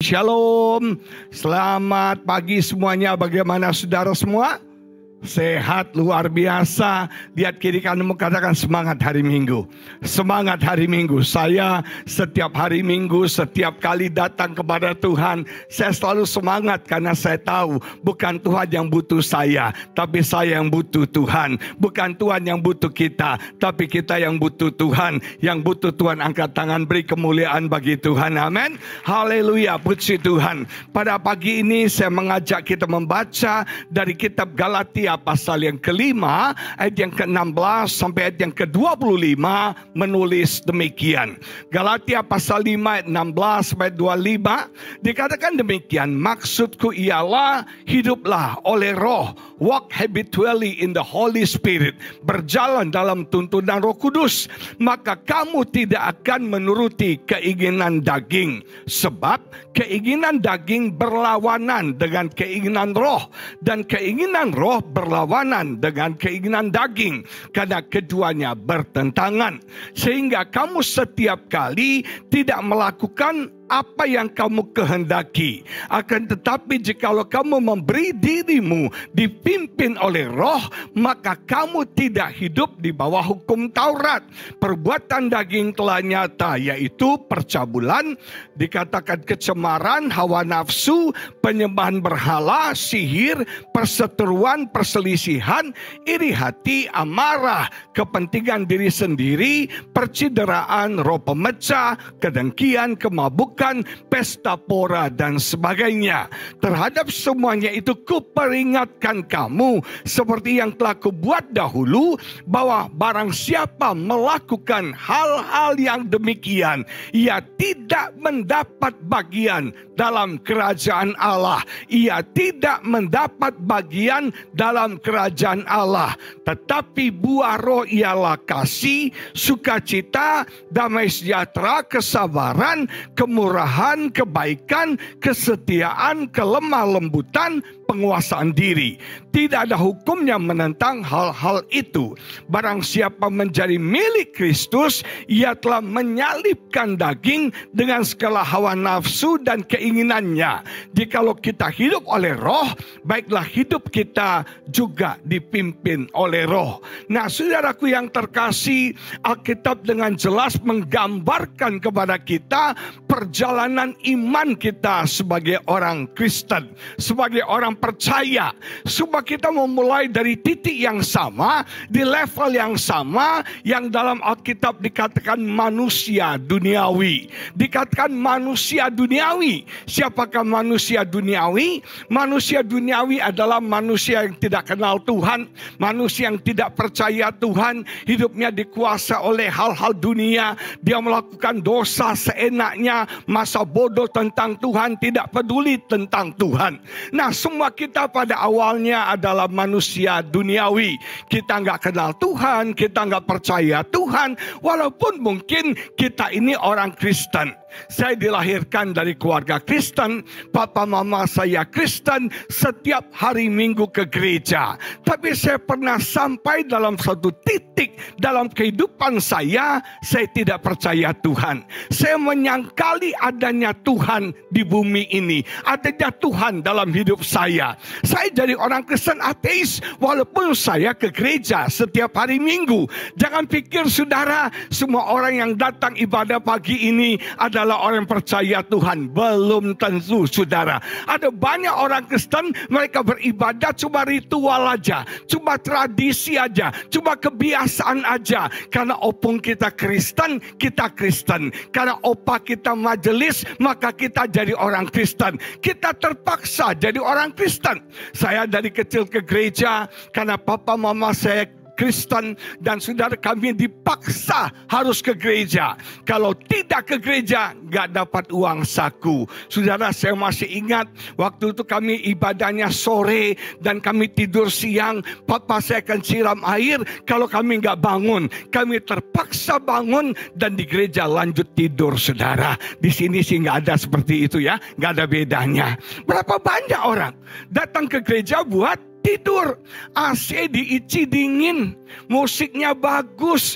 Shalom, selamat pagi semuanya. Bagaimana saudara semua? Sehat luar biasa. Lihat kiri kananmu, katakan semangat hari Minggu. Semangat hari Minggu. Saya setiap hari Minggu, setiap kali datang kepada Tuhan, saya selalu semangat karena saya tahu bukan Tuhan yang butuh saya, tapi saya yang butuh Tuhan. Bukan Tuhan yang butuh kita, tapi kita yang butuh Tuhan. Yang butuh Tuhan, angkat tangan, beri kemuliaan bagi Tuhan. Amin. Haleluya, puji Tuhan. Pada pagi ini saya mengajak kita membaca dari kitab Galatia pasal yang kelima, ayat yang ke-16 sampai ayat yang ke-25 menulis demikian. Galatia pasal 5 ayat 16 sampai 25 dikatakan demikian, maksudku ialah hiduplah oleh roh, walk habitually in the Holy Spirit, berjalan dalam tuntunan Roh Kudus, maka kamu tidak akan menuruti keinginan daging, sebab keinginan daging berlawanan dengan keinginan roh, dan keinginan roh berlawanan dengan keinginan daging, karena keduanya bertentangan, sehingga kamu setiap kali tidak melakukan apa yang kamu kehendaki. Akan tetapi jikalau kamu memberi dirimu dipimpin oleh roh, maka kamu tidak hidup di bawah hukum Taurat. Perbuatan daging telah nyata, yaitu percabulan, dikatakan kecemaran, hawa nafsu, penyembahan berhala, sihir, perseteruan, perselisihan, iri hati, amarah, kepentingan diri sendiri, percideraan, roh pemecah, kedengkian, kemabukan, pesta pora dan sebagainya. Terhadap semuanya itu kuperingatkan kamu seperti yang telah kubuat dahulu, bahwa barang siapa melakukan hal-hal yang demikian, ia tidak mendapat bagian dalam kerajaan Allah. Ia tidak mendapat bagian dalam kerajaan Allah. Tetapi buah roh ialah kasih, sukacita, damai sejahtera, kesabaran, kemurahan, kebaikan, kesetiaan, kelemah lembutan, penguasaan diri. Tidak ada hukum yang menentang hal-hal itu. Barang siapa menjadi milik Kristus, ia telah menyalibkan daging dengan segala hawa nafsu dan keinginannya. Jikalau kita hidup oleh roh, baiklah hidup kita juga dipimpin oleh roh. Nah, saudaraku yang terkasih, Alkitab dengan jelas menggambarkan kepada kita perjalanan iman kita sebagai orang Kristen, sebagai orang percaya. Supaya kita memulai dari titik yang sama, di level yang sama, yang dalam Alkitab dikatakan manusia duniawi. Dikatakan manusia duniawi. Siapakah manusia duniawi? Manusia duniawi adalah manusia yang tidak kenal Tuhan, manusia yang tidak percaya Tuhan, hidupnya dikuasai oleh hal-hal dunia, dia melakukan dosa seenaknya, masa bodoh tentang Tuhan, tidak peduli tentang Tuhan. Nah, semua kita pada awalnya adalah manusia duniawi. Kita nggak kenal Tuhan, kita nggak percaya Tuhan, walaupun mungkin kita ini orang Kristen. Saya dilahirkan dari keluarga Kristen, papa mama saya Kristen, setiap hari Minggu ke gereja. Tapi saya pernah sampai dalam satu titik dalam kehidupan saya tidak percaya Tuhan. Saya menyangkali adanya Tuhan di bumi ini, adanya Tuhan dalam hidup saya. Saya jadi orang Kristen ateis, walaupun saya ke gereja setiap hari Minggu. Jangan pikir saudara, semua orang yang datang ibadah pagi ini adalah orang percaya Tuhan. Belum tentu saudara. Ada banyak orang Kristen, mereka beribadah cuma ritual aja, cuma tradisi aja, cuma kebiasaan aja. Karena opung kita Kristen, kita Kristen. Karena opa kita majelis, maka kita jadi orang Kristen. Kita terpaksa jadi orang Kristen. Saya dari kecil ke gereja karena papa mama saya Kristen, dan saudara kami dipaksa harus ke gereja. Kalau tidak ke gereja, gak dapat uang saku. Saudara, saya masih ingat waktu itu kami ibadahnya sore dan kami tidur siang. Papa saya akan siram air. Kalau kami gak bangun, kami terpaksa bangun dan di gereja lanjut tidur. Saudara, di sini sih gak ada seperti itu ya, gak ada bedanya. Berapa banyak orang datang ke gereja buat tidur. AC diisi dingin, musiknya bagus,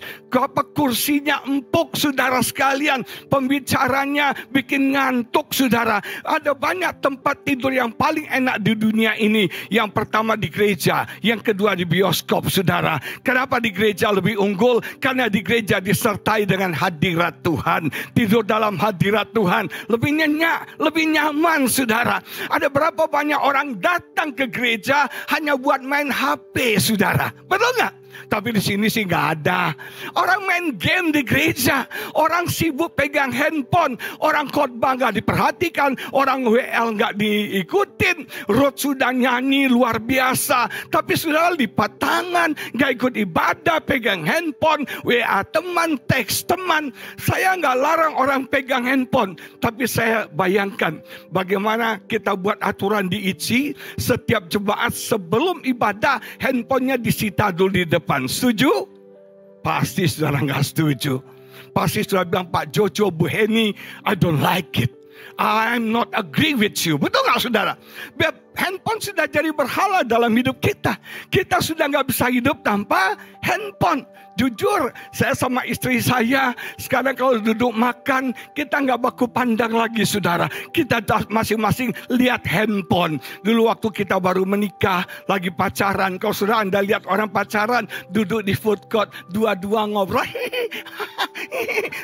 kursinya empuk saudara sekalian, pembicaranya bikin ngantuk saudara. Ada banyak tempat tidur yang paling enak di dunia ini. Yang pertama di gereja, yang kedua di bioskop saudara. Kenapa di gereja lebih unggul? Karena di gereja disertai dengan hadirat Tuhan. Tidur dalam hadirat Tuhan lebih nyenyak, lebih nyaman saudara. Ada berapa banyak orang datang ke gereja hanya buat main HP saudara, betul nggak? Tapi di sini sih nggak ada. Orang main game di gereja, orang sibuk pegang handphone, orang khotbah nggak diperhatikan, orang WL nggak diikutin, Ruth sudah nyanyi luar biasa, tapi sudah lipat tangan, nggak ikut ibadah, pegang handphone, WA teman, teks teman. Saya nggak larang orang pegang handphone, tapi saya bayangkan bagaimana kita buat aturan di ICI, setiap jemaat sebelum ibadah handphonenya disita dulu di depan. Setuju? Pasti saudara nggak setuju. Pasti saudara bilang, Pak Jojo, Bu Heni, I don't like it. I'm not agree with you. Betul nggak saudara? Handphone sudah jadi berhala dalam hidup kita. Kita sudah nggak bisa hidup tanpa handphone. Jujur, saya sama istri saya sekarang kalau duduk makan, kita nggak baku pandang lagi saudara. Kita masing-masing lihat handphone. Dulu waktu kita baru menikah, lagi pacaran. Kalau saudara Anda lihat orang pacaran, duduk di food court, dua-dua ngobrol.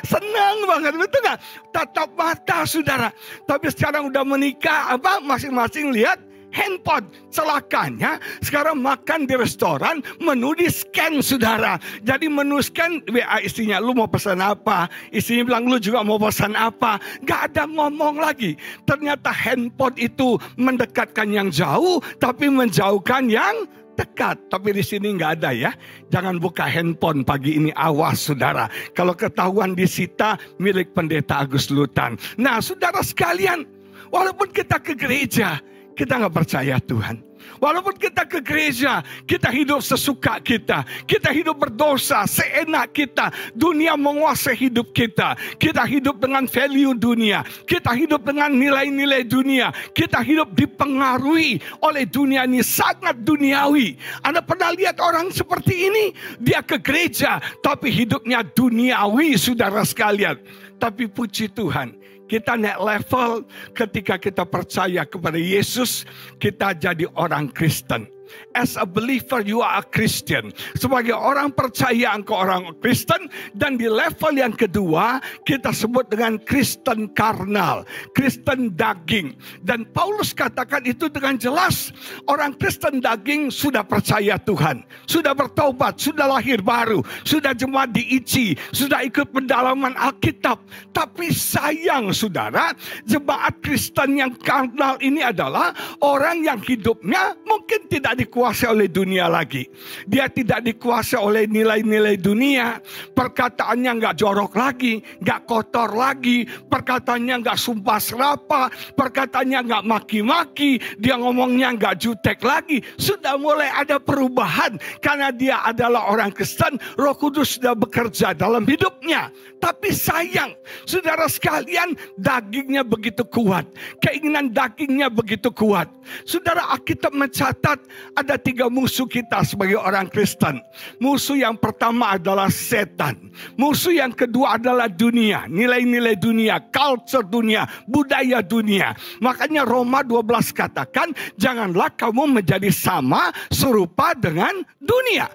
Senang banget, betul nggak? Tatap mata saudara. Tapi sekarang udah menikah, masing-masing lihat handphone. Celakanya sekarang makan di restoran, menu di scan saudara. Jadi menu scan, WA istrinya, lu mau pesan apa? Istrinya bilang, lu juga mau pesan apa? Gak ada ngomong lagi. Ternyata handphone itu mendekatkan yang jauh, tapi menjauhkan yang dekat. Tapi di sini nggak ada ya. Jangan buka handphone pagi ini, awas saudara. Kalau ketahuan disita, milik pendeta Agus Lutan. Nah saudara sekalian, walaupun kita ke gereja, kita nggak percaya Tuhan. Walaupun kita ke gereja, kita hidup sesuka kita. Kita hidup berdosa, seenak kita. Dunia menguasai hidup kita. Kita hidup dengan value dunia. Kita hidup dengan nilai-nilai dunia. Kita hidup dipengaruhi oleh dunia ini, sangat duniawi. Anda pernah lihat orang seperti ini? Dia ke gereja, tapi hidupnya duniawi saudara sekalian. Tapi puji Tuhan, kita naik level ketika kita percaya kepada Yesus, kita jadi orang Kristen. As a believer, you are a Christian. Sebagai orang percaya, engkau orang Kristen. Dan di level yang kedua, kita sebut dengan Kristen karnal, Kristen daging. Dan Paulus katakan itu dengan jelas. Orang Kristen daging sudah percaya Tuhan, sudah bertobat, sudah lahir baru, sudah jemaat di ICI, sudah ikut pendalaman Alkitab. Tapi sayang saudara, jemaat Kristen yang karnal ini adalah orang yang hidupnya mungkin tidak dikuasai oleh dunia lagi. Dia tidak dikuasai oleh nilai-nilai dunia. Perkataannya nggak jorok lagi, nggak kotor lagi. Perkataannya nggak sumpah serapah. Perkataannya nggak maki-maki. Dia ngomongnya nggak jutek lagi. Sudah mulai ada perubahan. Karena dia adalah orang Kristen, Roh Kudus sudah bekerja dalam hidupnya. Tapi sayang, saudara sekalian, dagingnya begitu kuat. Keinginan dagingnya begitu kuat. Saudara, Alkitab mencatat ada 3 musuh kita sebagai orang Kristen. Musuh yang pertama adalah setan. Musuh yang kedua adalah dunia. Nilai-nilai dunia, culture dunia, budaya dunia. Makanya Roma 12 katakan, janganlah kamu menjadi sama serupa dengan dunia.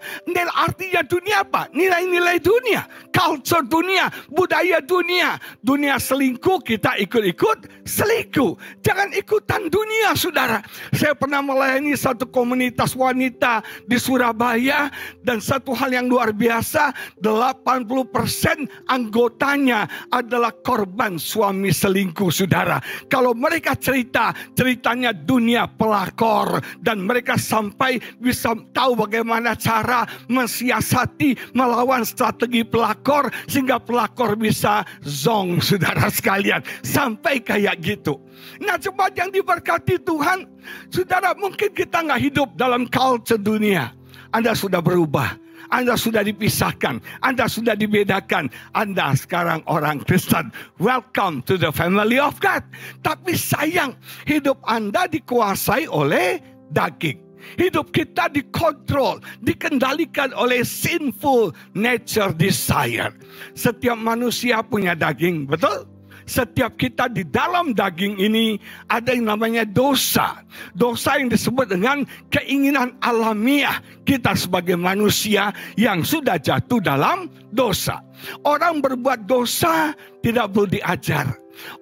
Artinya dunia apa? Nilai-nilai dunia, culture dunia, budaya dunia. Dunia selingkuh, kita ikut-ikut selingkuh. Jangan ikutan dunia saudara. Saya pernah melayani satu komunitas wanita di Surabaya, dan satu hal yang luar biasa, 80% anggotanya adalah korban suami selingkuh saudara. Kalau mereka ceritanya dunia pelakor, dan mereka sampai bisa tahu bagaimana cara mensiasati melawan strategi pelakor sehingga pelakor bisa zong saudara sekalian, sampai kayak gitu. Nah, jemaat yang diberkati Tuhan, saudara, mungkin kita nggak hidup dalam culture dunia. Anda sudah berubah, Anda sudah dipisahkan, Anda sudah dibedakan. Anda sekarang orang Kristen. Welcome to the family of God. Tapi sayang, hidup Anda dikuasai oleh daging. Hidup kita dikontrol, dikendalikan oleh sinful nature desire. Setiap manusia punya daging, betul? Setiap kita di dalam daging ini ada yang namanya dosa. Dosa yang disebut dengan keinginan alamiah kita sebagai manusia yang sudah jatuh dalam dosa. Orang berbuat dosa tidak perlu diajar.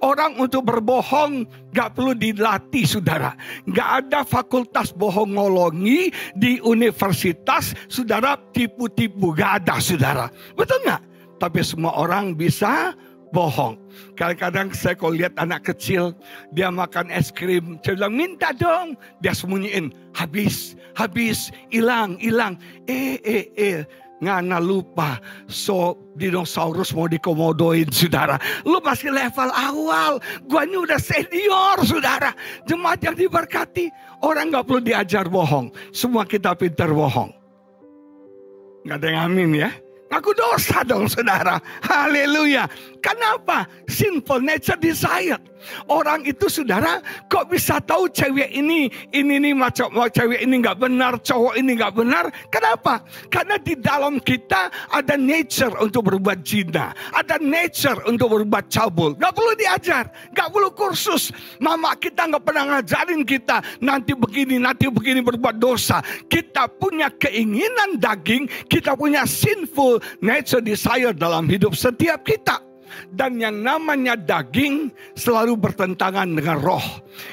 Orang untuk berbohong gak perlu dilatih, saudara. Gak ada fakultas bohongologi di universitas, saudara, tipu-tipu. Gak ada, saudara. Betul gak? Tapi semua orang bisa bohong. Kadang-kadang saya kalau lihat anak kecil, dia makan es krim, saya bilang minta dong, dia sembunyiin, habis, hilang. Ngana lupa, so dinosaurus mau dikomodoin, saudara. Lu masih level awal, gua ini udah senior, saudara. Jemaat yang diberkati, orang gak perlu diajar bohong. Semua kita pintar bohong. Gak ada yang amin ya. Aku dosa dong, saudara. Haleluya. Kenapa? Sinful nature desire. Orang itu, saudara, kok bisa tahu cewek ini nih macam cewek ini nggak benar, cowok ini nggak benar? Kenapa? Karena di dalam kita ada nature untuk berbuat zina, ada nature untuk berbuat cabul. Nggak perlu diajar, nggak perlu kursus. Mama kita nggak pernah ngajarin kita nanti begini berbuat dosa. Kita punya keinginan daging, kita punya sinful nature desire dalam hidup setiap kita. Dan yang namanya daging selalu bertentangan dengan roh.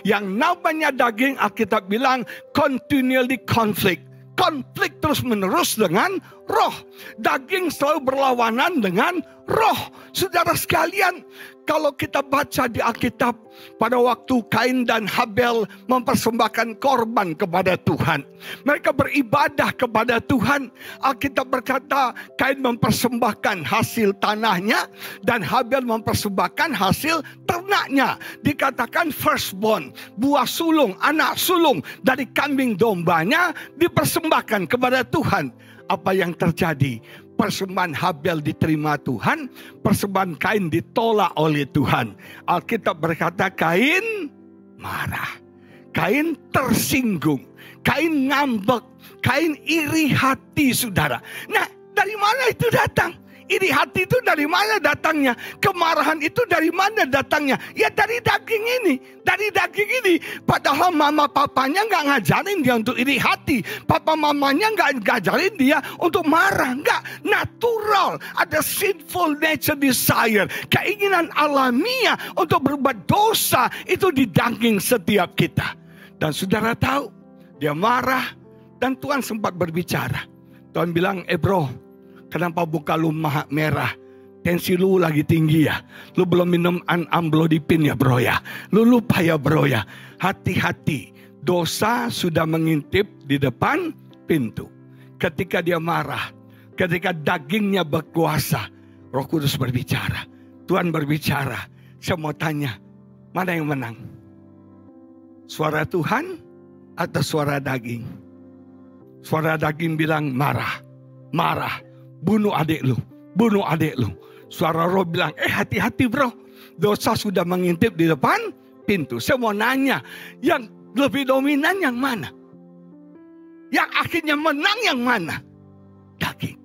Yang namanya daging, Alkitab bilang continually conflict. Konflik terus menerus dengan roh. Daging selalu berlawanan dengan roh. Saudara sekalian, kalau kita baca di Alkitab, pada waktu Kain dan Habel mempersembahkan korban kepada Tuhan, mereka beribadah kepada Tuhan. Alkitab berkata Kain mempersembahkan hasil tanahnya dan Habel mempersembahkan hasil ternaknya. Dikatakan firstborn, buah sulung, anak sulung dari kambing dombanya dipersembahkan kepada Tuhan. Apa yang terjadi? Persembahan Habel diterima Tuhan, persembahan Kain ditolak oleh Tuhan. Alkitab berkata Kain marah, Kain tersinggung, Kain ngambek, Kain iri hati, saudara. Nah, dari mana itu datang? Iri hati itu dari mana datangnya? Kemarahan itu dari mana datangnya? Ya dari daging ini. Dari daging ini. Padahal mama papanya gak ngajarin dia untuk iri hati. Papa mamanya gak ngajarin dia untuk marah. Enggak. Natural. Ada sinful nature desire. Keinginan alamiah untuk berbuat dosa. Itu di daging setiap kita. Dan saudara tahu. Dia marah. Dan Tuhan sempat berbicara. Tuhan bilang, bro, kenapa muka lu merah? Tensi lu lagi tinggi ya? Lu belum minum amlodipin ya bro ya? Lu lupa ya bro ya? Hati-hati, dosa sudah mengintip di depan pintu. Ketika dia marah, ketika dagingnya berkuasa, Roh Kudus berbicara. Tuhan berbicara. Saya mau tanya, mana yang menang? Suara Tuhan atau suara daging? Suara daging bilang marah. Bunuh adik lu. Suara roh bilang, hati-hati bro. Dosa sudah mengintip di depan pintu. Saya mau nanya, yang lebih dominan yang mana? Yang akhirnya menang yang mana? Daging.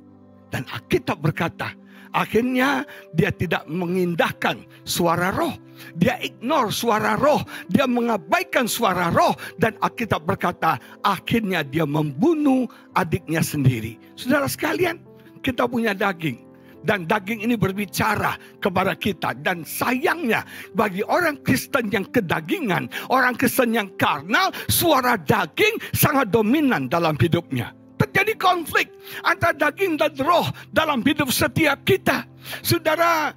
Dan Alkitab berkata, akhirnya dia tidak mengindahkan suara roh. Dia ignore suara roh. Dia mengabaikan suara roh. Dan Alkitab berkata, akhirnya dia membunuh adiknya sendiri. Saudara sekalian, kita punya daging. Dan daging ini berbicara kepada kita. Dan sayangnya bagi orang Kristen yang kedagingan, orang Kristen yang karnal, suara daging sangat dominan dalam hidupnya. Terjadi konflik antara daging dan roh dalam hidup setiap kita. Saudara,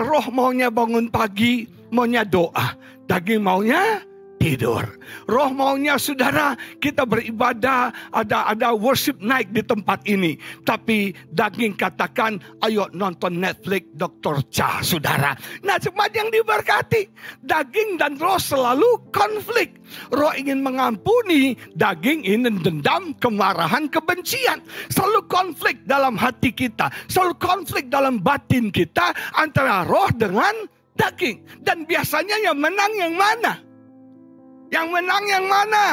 roh maunya bangun pagi, maunya doa. Daging maunya tidur. Roh maunya, saudara, kita beribadah, ada worship night di tempat ini. Tapi daging katakan, ayo nonton Netflix Dr. Cha, saudara. Nah, jemaat yang diberkati, daging dan roh selalu konflik. Roh ingin mengampuni, daging ingin dendam, kemarahan, kebencian. Selalu konflik dalam hati kita. Selalu konflik dalam batin kita antara roh dengan daging. Dan biasanya yang menang yang mana? Yang menang yang mana?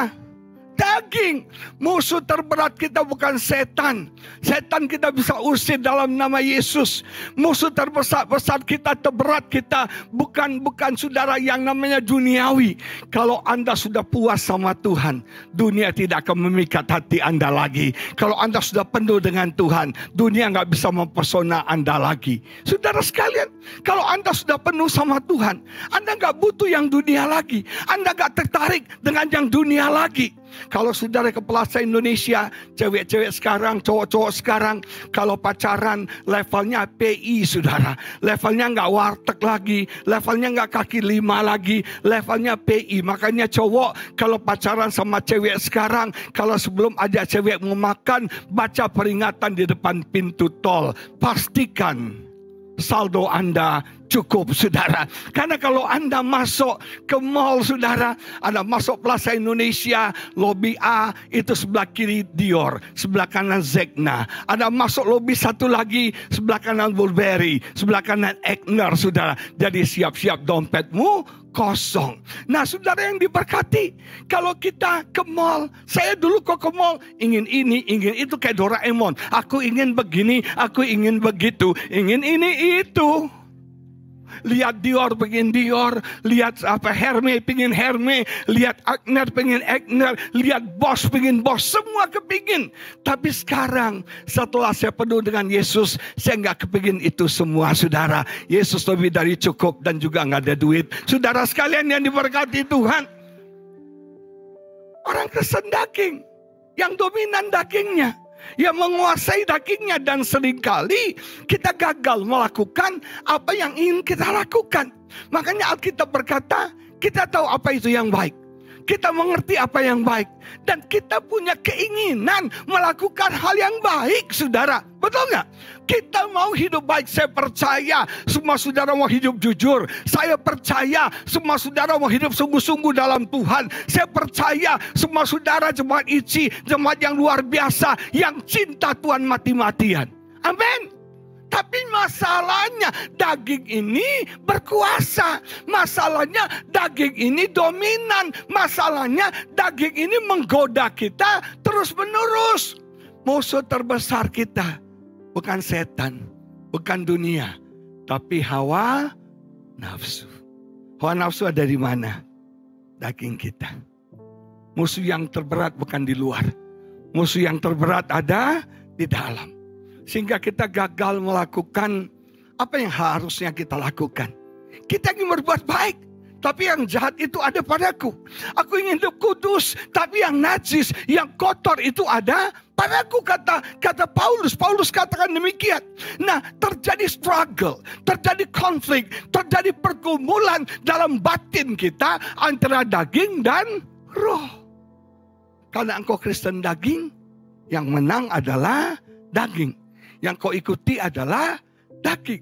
daging. Musuh terberat kita bukan setan. Setan kita bisa usir dalam nama Yesus. Musuh terbesar kita, terberat kita, bukan saudara yang namanya duniawi. Kalau Anda sudah puas sama Tuhan, dunia tidak akan memikat hati Anda lagi. Kalau Anda sudah penuh dengan Tuhan, dunia nggak bisa mempesona Anda lagi. Saudara sekalian, kalau Anda sudah penuh sama Tuhan, Anda nggak butuh yang dunia lagi. Anda nggak tertarik dengan yang dunia lagi. Kalau saudara ke Plaza Indonesia, cewek-cewek sekarang, cowok-cowok sekarang, kalau pacaran levelnya PI saudara. Levelnya nggak warteg lagi, levelnya nggak kaki lima lagi, levelnya PI. Makanya cowok kalau pacaran sama cewek sekarang, kalau sebelum ada cewek mau makan, baca peringatan di depan pintu tol. Pastikan saldo Anda cukup saudara. Karena kalau Anda masuk ke mall saudara, Anda masuk Plaza Indonesia, lobi A, itu sebelah kiri Dior, sebelah kanan Zegna. Anda masuk lobi satu lagi, sebelah kanan Burberry, sebelah kanan Egner saudara. Jadi siap-siap dompetmu kosong. Nah saudara yang diberkati, kalau kita ke mall, saya dulu kok ke mall ingin ini, ingin itu kayak Doraemon. Aku ingin begini, aku ingin begitu, ingin ini itu. Lihat Dior pengen Dior, lihat Hermes pengen Hermes, lihat Egner pengen Egner, lihat Boss pengen Boss, semua kepingin. Tapi sekarang setelah saya penuh dengan Yesus, saya nggak kepingin itu semua saudara. Yesus lebih dari cukup dan juga nggak ada duit. Saudara sekalian yang diberkati Tuhan, orang Kristen daging, yang dominan dagingnya, yang menguasai dagingnya, dan seringkali kita gagal melakukan apa yang ingin kita lakukan. Makanya Alkitab berkata, kita tahu apa itu yang baik, kita mengerti apa yang baik, dan kita punya keinginan melakukan hal yang baik saudara. Betul nggak? Kita mau hidup baik. Saya percaya semua saudara mau hidup jujur. Saya percaya semua saudara mau hidup sungguh-sungguh dalam Tuhan. Saya percaya semua saudara jemaat ICI, jemaat yang luar biasa, yang cinta Tuhan mati-matian. Amin. Tapi masalahnya daging ini berkuasa. Masalahnya daging ini dominan. Masalahnya daging ini menggoda kita terus menerus. Musuh terbesar kita bukan setan, bukan dunia, tapi hawa nafsu. Hawa nafsu ada di mana? Daging kita. Musuh yang terberat bukan di luar. Musuh yang terberat ada di dalam. Sehingga kita gagal melakukan apa yang harusnya kita lakukan. Kita ingin berbuat baik, tapi yang jahat itu ada padaku. Aku ingin hidup kudus, tapi yang najis, yang kotor itu ada padaku, kata Paulus. Paulus katakan demikian. Nah, terjadi struggle, terjadi konflik, terjadi pergumulan dalam batin kita antara daging dan roh. Karena engkau Kristen daging, yang menang adalah daging. Yang kau ikuti adalah daging.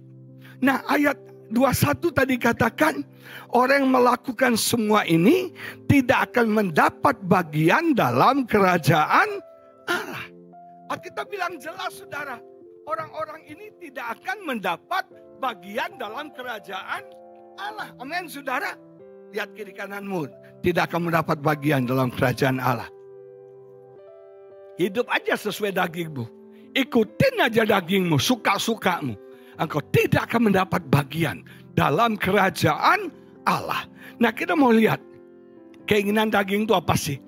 Nah, ayat 21 tadi katakan, orang yang melakukan semua ini tidak akan mendapat bagian dalam kerajaan Allah. Kita bilang jelas saudara, orang-orang ini tidak akan mendapat bagian dalam kerajaan Allah. Amin saudara. Lihat kiri kananmu, tidak akan mendapat bagian dalam kerajaan Allah. Hidup aja sesuai dagingmu. Ikutin aja dagingmu, suka-sukamu. Engkau tidak akan mendapat bagian dalam kerajaan Allah. Nah, kita mau lihat keinginan daging itu apa sih?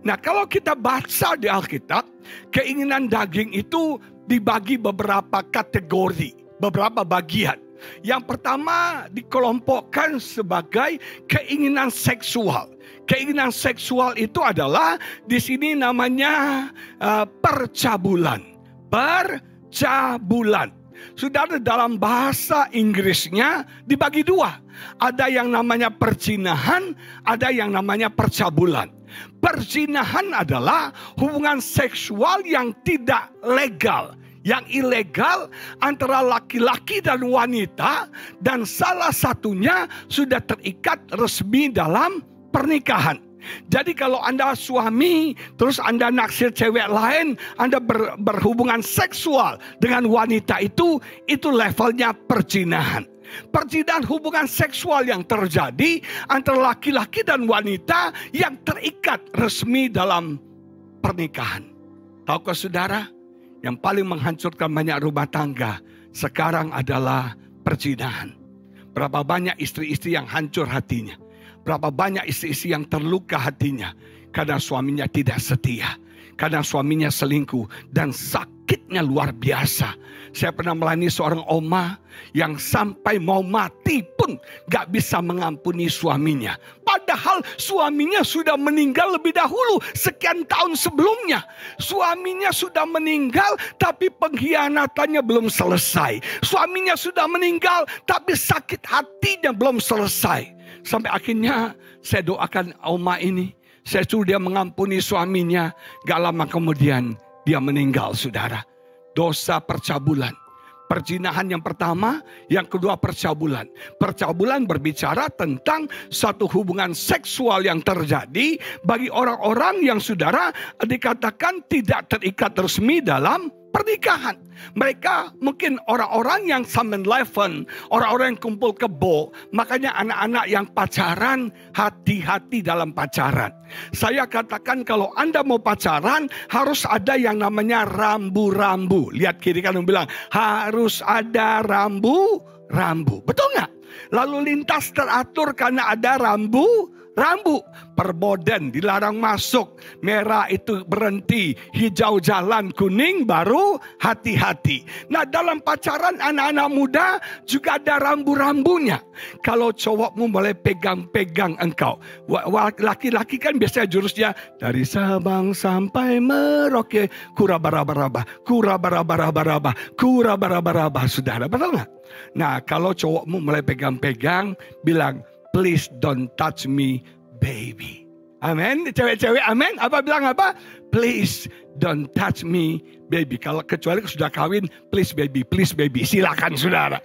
Nah, kalau kita baca di Alkitab, keinginan daging itu dibagi beberapa kategori, beberapa bagian. Yang pertama dikelompokkan sebagai keinginan seksual. Keinginan seksual itu adalah di sini namanya percabulan. Percabulan. Saudara, dalam bahasa Inggrisnya dibagi dua. Ada yang namanya perzinahan, ada yang namanya percabulan. Perzinahan adalah hubungan seksual yang tidak legal, yang ilegal antara laki-laki dan wanita, dan salah satunya sudah terikat resmi dalam pernikahan. Jadi kalau Anda suami, terus Anda naksir cewek lain, Anda berhubungan seksual dengan wanita itu levelnya perzinahan. Perzinahan hubungan seksual yang terjadi antara laki-laki dan wanita yang terikat resmi dalam pernikahan. Tahukah saudara, yang paling menghancurkan banyak rumah tangga sekarang adalah perzinahan. Berapa banyak istri-istri yang hancur hatinya. Berapa banyak istri-istri yang terluka hatinya. Karena suaminya tidak setia. Karena suaminya selingkuh. Dan sakitnya luar biasa. Saya pernah melayani seorang oma yang sampai mau mati pun gak bisa mengampuni suaminya. Padahal suaminya sudah meninggal lebih dahulu, sekian tahun sebelumnya. Suaminya sudah meninggal tapi pengkhianatannya belum selesai. Suaminya sudah meninggal tapi sakit hatinya belum selesai. Sampai akhirnya saya doakan oma ini. Saya suruh dia mengampuni suaminya. Gak lama kemudian dia meninggal, saudara. Dosa percabulan. Perzinahan yang pertama, yang kedua percabulan. Percabulan berbicara tentang satu hubungan seksual yang terjadi bagi orang-orang yang saudara dikatakan tidak terikat resmi dalam pernikahan. Mereka mungkin orang-orang yang 7-Eleven, orang-orang yang kumpul kebo. Makanya anak-anak yang pacaran, hati-hati dalam pacaran. Saya katakan kalau Anda mau pacaran, harus ada yang namanya rambu-rambu. Lihat kiri kanan bilang, harus ada rambu-rambu. Betul nggak? Lalu lintas teratur karena ada rambu-rambu. Perboden dilarang masuk, merah itu berhenti, hijau jalan, kuning baru hati-hati. Nah, dalam pacaran anak-anak muda juga ada rambu-rambunya. Kalau cowokmu boleh pegang-pegang engkau. Laki-laki kan biasanya jurusnya dari Sabang sampai Merauke, kura-bara-bara-bara, kura-bara-bara-bara, kura-bara-bara-bara. Saudara, betul nggak? Nah, kalau cowokmu mulai pegang-pegang, bilang, please don't touch me, baby. Amin. Cewek-cewek, amin. Apa bilang apa? Please don't touch me, baby. Kalau kecuali sudah kawin, please baby, please baby. Silakan saudara.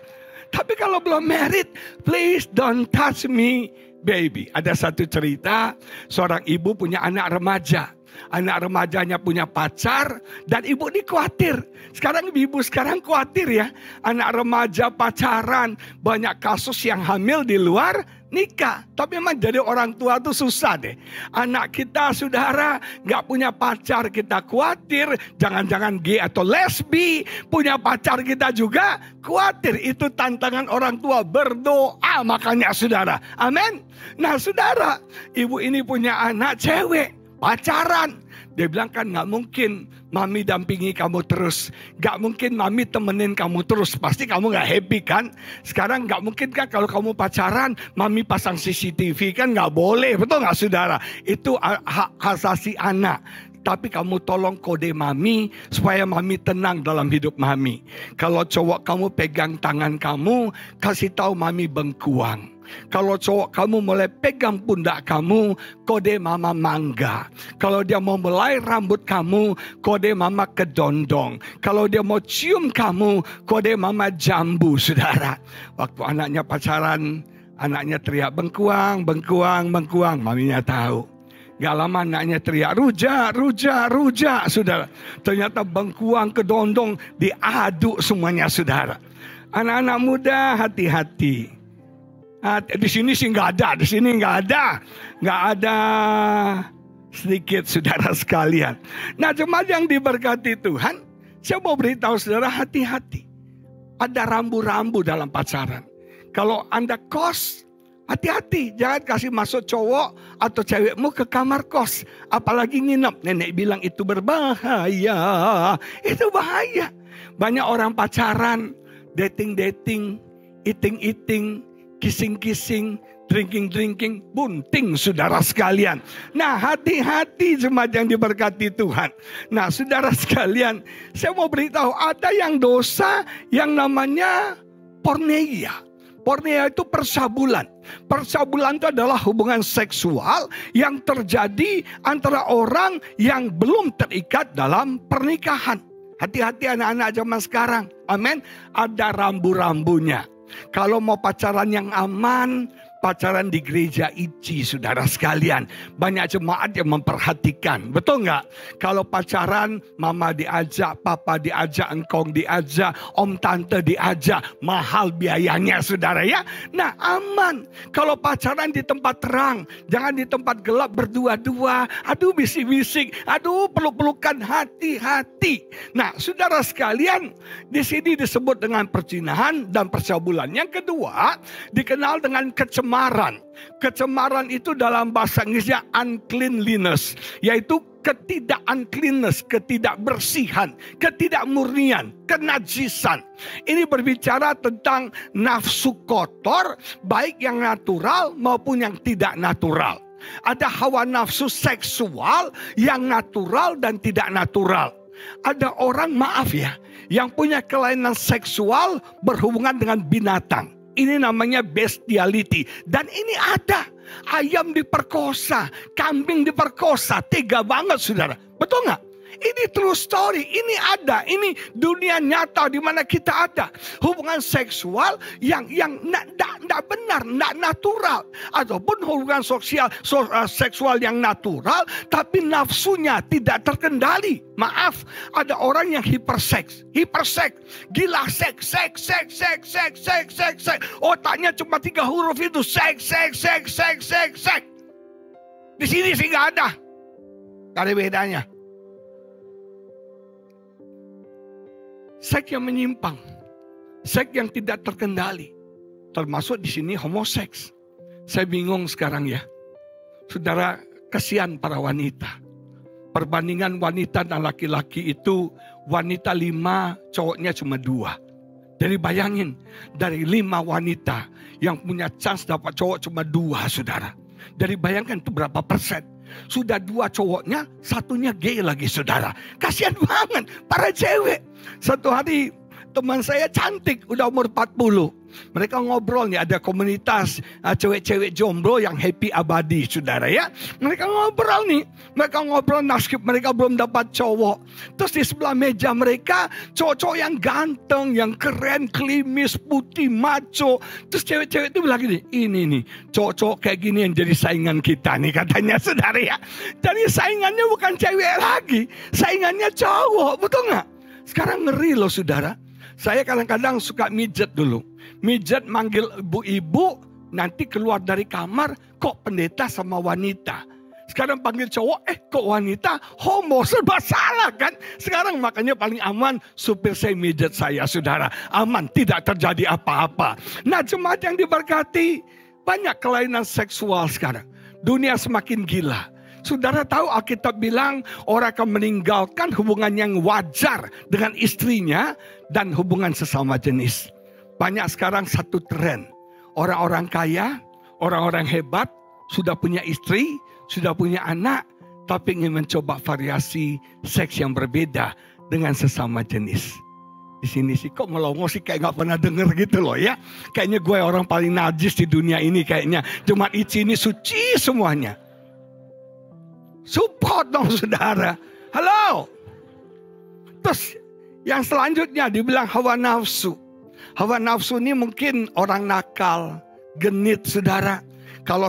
Tapi kalau belum married, please don't touch me, baby. Ada satu cerita, seorang ibu punya anak remaja. Anak remajanya punya pacar dan ibu ini khawatir. Sekarang ibu sekarang khawatir ya. Anak remaja pacaran, banyak kasus yang hamil di luar nikah. Tapi memang jadi orang tua tuh susah deh. Anak kita saudara gak punya pacar, kita khawatir. Jangan-jangan gay atau lesbi. Punya pacar kita juga khawatir. Itu tantangan orang tua, berdoa makanya saudara. Amin. Nah saudara, ibu ini punya anak cewek, pacaran. Dia bilang kan gak mungkin mami dampingi kamu terus. Gak mungkin mami temenin kamu terus. Pasti kamu gak happy kan. Sekarang gak mungkin kan kalau kamu pacaran mami pasang CCTV kan gak boleh. Betul gak saudara? Itu hak asasi anak. Tapi kamu tolong kode mami supaya mami tenang dalam hidup mami. Kalau cowok kamu pegang tangan kamu, kasih tahu mami bengkuang. Kalau cowok kamu mulai pegang pundak kamu, kode mama mangga. Kalau dia mau mulai rambut kamu, kode mama kedondong. Kalau dia mau cium kamu, kode mama jambu, saudara. Waktu anaknya pacaran, anaknya teriak bengkuang, bengkuang, bengkuang. Maminya tahu. Gak lama anaknya teriak rujak, rujak, rujak, saudara. Ternyata bengkuang, kedondong, diaduk semuanya, saudara. Anak-anak muda hati-hati. Di sini sih nggak ada, di sini nggak ada sedikit saudara sekalian. Nah, jemaat yang diberkati Tuhan, saya mau beritahu saudara hati-hati. Ada rambu-rambu dalam pacaran. Kalau Anda kos, hati-hati, jangan kasih masuk cowok atau cewekmu ke kamar kos, apalagi nginep. Nenek bilang itu berbahaya, itu bahaya. Banyak orang pacaran, dating-dating, eating-eating, kissing-kissing, drinking-drinking, bunting saudara sekalian. Nah, hati-hati jemaat yang diberkati Tuhan. Nah, saudara sekalian, saya mau beritahu ada yang dosa yang namanya porneia. Porneia itu percabulan. Percabulan itu adalah hubungan seksual yang terjadi antara orang yang belum terikat dalam pernikahan. Hati-hati anak-anak zaman sekarang. Amin. Ada rambu-rambunya. Kalau mau pacaran yang aman, pacaran di gereja ICI, saudara sekalian. Banyak jemaat yang memperhatikan. Betul nggak? Kalau pacaran, mama diajak, papa diajak, engkong diajak, om tante diajak. Mahal biayanya, saudara ya. Nah, aman. Kalau pacaran di tempat terang, jangan di tempat gelap berdua-dua. Aduh, bisik-bisik. Aduh, peluk-pelukan, hati-hati. Nah, saudara sekalian, di sini disebut dengan perzinahan dan percabulan. Yang kedua, dikenal dengan kecemaran. Kecemaran itu dalam bahasa Inggrisnya uncleanliness, yaitu ketidak-uncleanness, ketidakbersihan, ketidakmurnian, kenajisan. Ini berbicara tentang nafsu kotor, baik yang natural maupun yang tidak natural. Ada hawa nafsu seksual yang natural dan tidak natural. Ada orang, maaf ya, yang punya kelainan seksual berhubungan dengan binatang. Ini namanya bestiality. Dan ini ada. Ayam diperkosa, kambing diperkosa. Tega banget, saudara. Betul nggak? Ini true story, ini ada, ini dunia nyata di mana kita ada. Hubungan seksual yang tidak benar, tidak natural. Ataupun hubungan seksual yang natural, tapi nafsunya tidak terkendali. Maaf, ada orang yang hiperseks, gila seks. Otaknya cuma 3 huruf itu, seks. Di sini sih nggak ada. Gak ada bedanya. Seks yang menyimpang, seks yang tidak terkendali, termasuk di sini homoseks. Saya bingung sekarang ya, saudara, kasihan para wanita. Perbandingan wanita dan laki-laki itu, wanita 5, cowoknya cuma 2. Jadi bayangin, dari 5 wanita yang punya chance dapat cowok cuma 2, saudara. Jadi bayangkan itu berapa persen. Sudah 2 cowoknya, 1-nya gay lagi, saudara. Kasihan banget para cewek. Satu hari teman saya cantik, udah umur 40. Mereka ngobrol nih, ada komunitas cewek-cewek jomblo yang happy abadi, saudara ya. Mereka ngobrol nasib mereka belum dapat cowok. Terus di sebelah meja mereka cowok-cowok yang ganteng, yang keren, klimis, putih, maco. Terus cewek-cewek itu bilang gini, ini nih cowok-cowok kayak gini yang jadi saingan kita nih, katanya, saudara ya. Jadi saingannya bukan cewek lagi, saingannya cowok, betul nggak? Sekarang ngeri loh, saudara. Saya kadang-kadang suka mijet dulu. Mijet manggil ibu-ibu, nanti keluar dari kamar, kok pendeta sama wanita. Sekarang panggil cowok, kok wanita, homo, serba salah kan. Sekarang makanya paling aman, supir saya mijet saya, saudara. Aman, tidak terjadi apa-apa. Nah, jemaat yang diberkati, banyak kelainan seksual sekarang. Dunia semakin gila. Saudara tahu Alkitab bilang orang akan meninggalkan hubungan yang wajar dengan istrinya dan hubungan sesama jenis. Banyak sekarang satu tren. Orang-orang kaya, orang-orang hebat, sudah punya istri, sudah punya anak, tapi ingin mencoba variasi seks yang berbeda dengan sesama jenis. Di sini sih kok melongo sih, kayak gak pernah denger gitu loh ya. Kayaknya gue orang paling najis di dunia ini kayaknya. Cuma ICI ini suci semuanya. Support dong, saudara. Halo. Terus yang selanjutnya dibilang hawa nafsu. Hawa nafsu ini mungkin orang nakal, genit, saudara. Kalau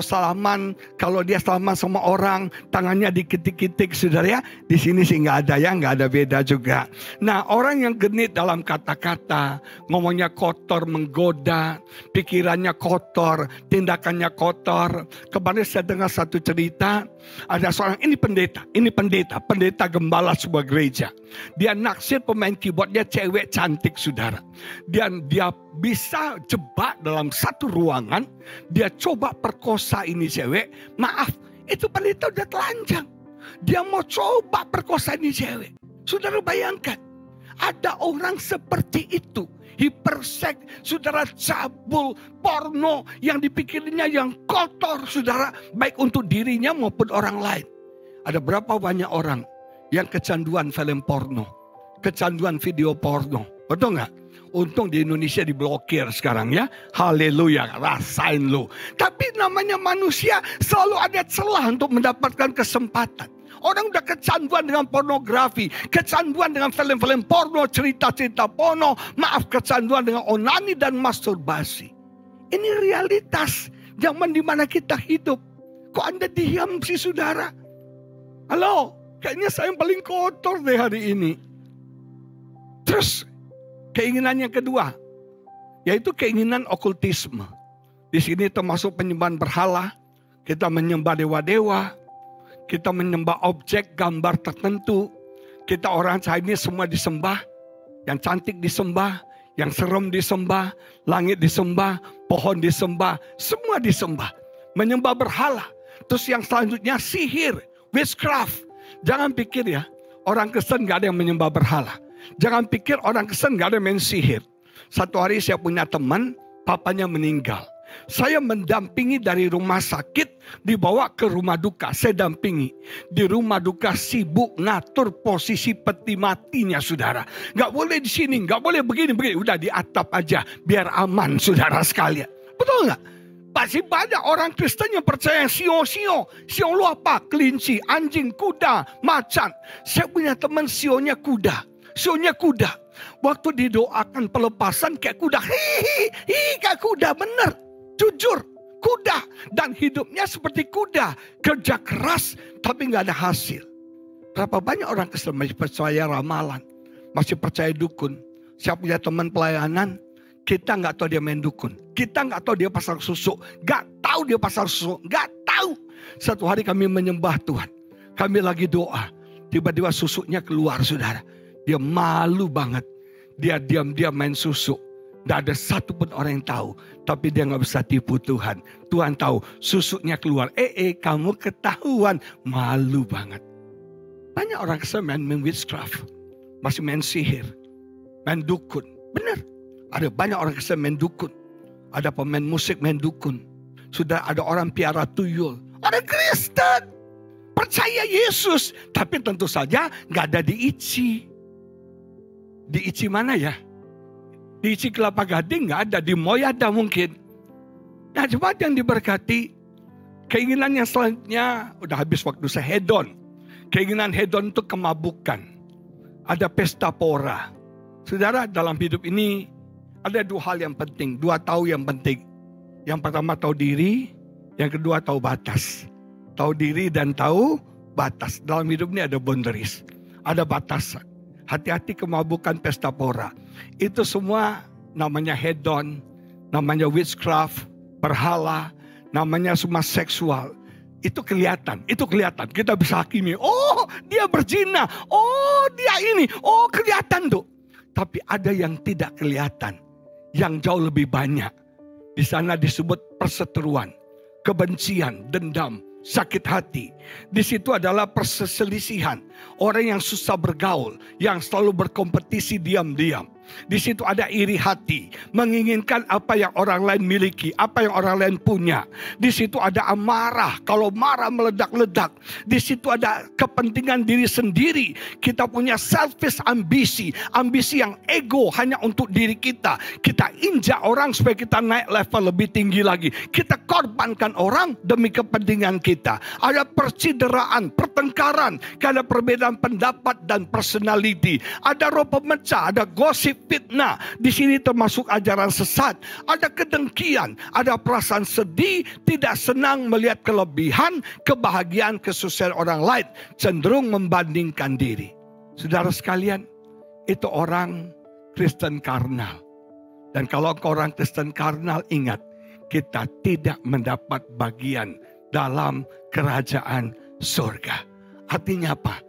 dia salaman sama orang, tangannya diketik-ketik, saudara ya. Di sini sih nggak ada ya, nggak ada beda juga. Nah, orang yang genit dalam kata-kata, ngomongnya kotor, menggoda, pikirannya kotor, tindakannya kotor. Kemarin saya dengar satu cerita, ada seorang, ini pendeta gembala sebuah gereja. Dia naksir pemain keyboard, dia cewek cantik, saudara. Dia bisa jebak dalam satu ruangan, dia coba perkosa ini cewek. Maaf, itu pendeta udah telanjang. Dia mau coba perkosa ini cewek. Saudara bayangkan, ada orang seperti itu. Hiperseks, saudara, cabul, porno, yang dipikirnya yang kotor, saudara. Baik untuk dirinya maupun orang lain. Ada berapa banyak orang yang kecanduan film porno, kecanduan video porno. Betul nggak? Untung di Indonesia diblokir sekarang ya. Haleluya, rasain lu. Tapi namanya manusia selalu ada celah untuk mendapatkan kesempatan. Orang udah kecanduan dengan pornografi, kecanduan dengan film-film porno, cerita-cerita porno, kecanduan dengan onani dan masturbasi. Ini realitas Zaman di mana kita hidup. Kok Anda diam sih saudara? Halo, kayaknya saya yang paling kotor deh hari ini. Terus keinginan yang kedua, yaitu keinginan okultisme. Di sini termasuk penyembahan berhala, kita menyembah dewa-dewa, kita menyembah objek gambar tertentu. Kita orang saat ini semua disembah. Yang cantik disembah, yang serem disembah, langit disembah, pohon disembah, semua disembah. Menyembah berhala. Terus yang selanjutnya sihir, witchcraft. Jangan pikir ya, orang Kristen gak ada yang menyembah berhala. Jangan pikir orang Kristen gak ada yang main sihir. Satu hari saya punya teman, papanya meninggal. Saya mendampingi dari rumah sakit, dibawa ke rumah duka. Saya dampingi. Di rumah duka sibuk ngatur posisi peti matinya saudara. Gak boleh di sini, gak boleh begini. Udah di atap aja, biar aman saudara sekalian. Betul gak? Pasti banyak orang Kristen yang percaya sio-sio. Sio lu apa? Kelinci, anjing, kuda, macan. Saya punya teman sionya kuda. Sionya kuda. Waktu didoakan pelepasan kayak kuda. Hihihi, kayak kuda bener. Jujur, kuda. Dan hidupnya seperti kuda. Kerja keras, tapi gak ada hasil. Berapa banyak orang Kristen masih percaya ramalan. Masih percaya dukun. Saya punya teman pelayanan. Kita gak tahu dia main dukun. Kita gak tahu dia pasang susuk. Gak tahu dia pasang susuk. Gak tahu. Satu hari kami menyembah Tuhan. Kami lagi doa. Tiba-tiba susuknya keluar saudara. Dia malu banget. Dia diam-diam main susuk. Tidak ada satupun orang yang tahu. Tapi dia gak bisa tipu Tuhan. Tuhan tahu susuknya keluar. Kamu ketahuan. Malu banget. Banyak orang Kristen main witchcraft. Masih main sihir. Main dukun. Benar. Ada banyak orang Kristen main dukun. Ada pemain musik main dukun. Sudah ada orang piara tuyul. Orang Kristen. Percaya Yesus. Tapi tentu saja gak ada di ICI. Di ICI mana ya? Di ICI Kelapa Gading gak ada. Di Moy ada mungkin. Nah jemaat yang diberkati. Keinginan yang selanjutnya. Udah habis waktu saya hedon. Keinginan hedon itu kemabukan. Ada pesta pora. Saudara dalam hidup ini. Ada dua hal yang penting. Dua tahu yang penting. Yang pertama tahu diri. Yang kedua tahu batas. Tahu diri dan tahu batas. Dalam hidup ini ada boundaries. Ada batasan. Hati-hati kemabukan pesta pora. Itu semua namanya hedon, namanya witchcraft, berhala, namanya semua seksual. Itu kelihatan, Kita bisa hakimi. Oh, dia berzina. Oh, dia ini. Oh, kelihatan tuh. Tapi ada yang tidak kelihatan, yang jauh lebih banyak. Di sana disebut perseteruan, kebencian, dendam, sakit hati. Di situ adalah perselisihan. Orang yang susah bergaul, yang selalu berkompetisi diam-diam. Di situ ada iri hati, menginginkan apa yang orang lain miliki, apa yang orang lain punya. Di situ ada amarah, kalau marah meledak-ledak. Di situ ada kepentingan diri sendiri. Kita punya selfish ambisi, ambisi yang ego hanya untuk diri kita. Kita injak orang supaya kita naik level lebih tinggi lagi. Kita korbankan orang demi kepentingan kita. Ada percideraan, pertengkaran, karena perbedaan pendapat dan personality. Ada roh pemecah, ada gosip, fitnah. Di sini termasuk ajaran sesat. Ada kedengkian, ada perasaan sedih, tidak senang melihat kelebihan, kebahagiaan, kesuksesan orang lain, cenderung membandingkan diri. Saudara sekalian, itu orang Kristen karnal. Dan kalau orang Kristen karnal, ingat, kita tidak mendapat bagian dalam kerajaan surga. Artinya apa?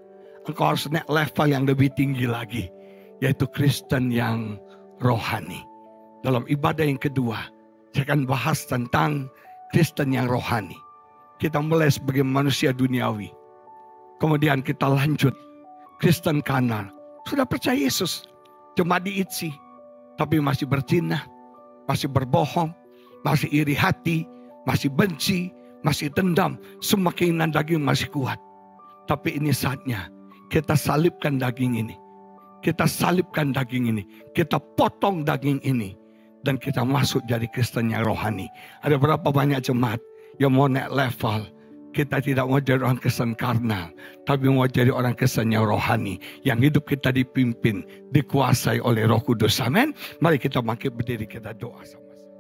Engkau harus naik level yang lebih tinggi lagi. Yaitu Kristen yang rohani. Dalam ibadah yang kedua, saya akan bahas tentang Kristen yang rohani. Kita mulai sebagai manusia duniawi. Kemudian kita lanjut. Kristen karnal. Sudah percaya Yesus. Cuma di ICI. Tapi masih berzina. Masih berbohong. Masih iri hati. Masih benci. Masih dendam. Semua keinginan daging masih kuat. Tapi ini saatnya. Kita salibkan daging ini. Kita salibkan daging ini. Kita potong daging ini. Dan kita masuk jadi Kristen yang rohani. Ada berapa banyak jemaat yang mau naik level. Kita tidak mau jadi orang Kristen karnal. Tapi mau jadi orang Kristen yang rohani. Yang hidup kita dipimpin. Dikuasai oleh Roh Kudus. Amin. Mari kita bangkit berdiri, kita doa sama-sama.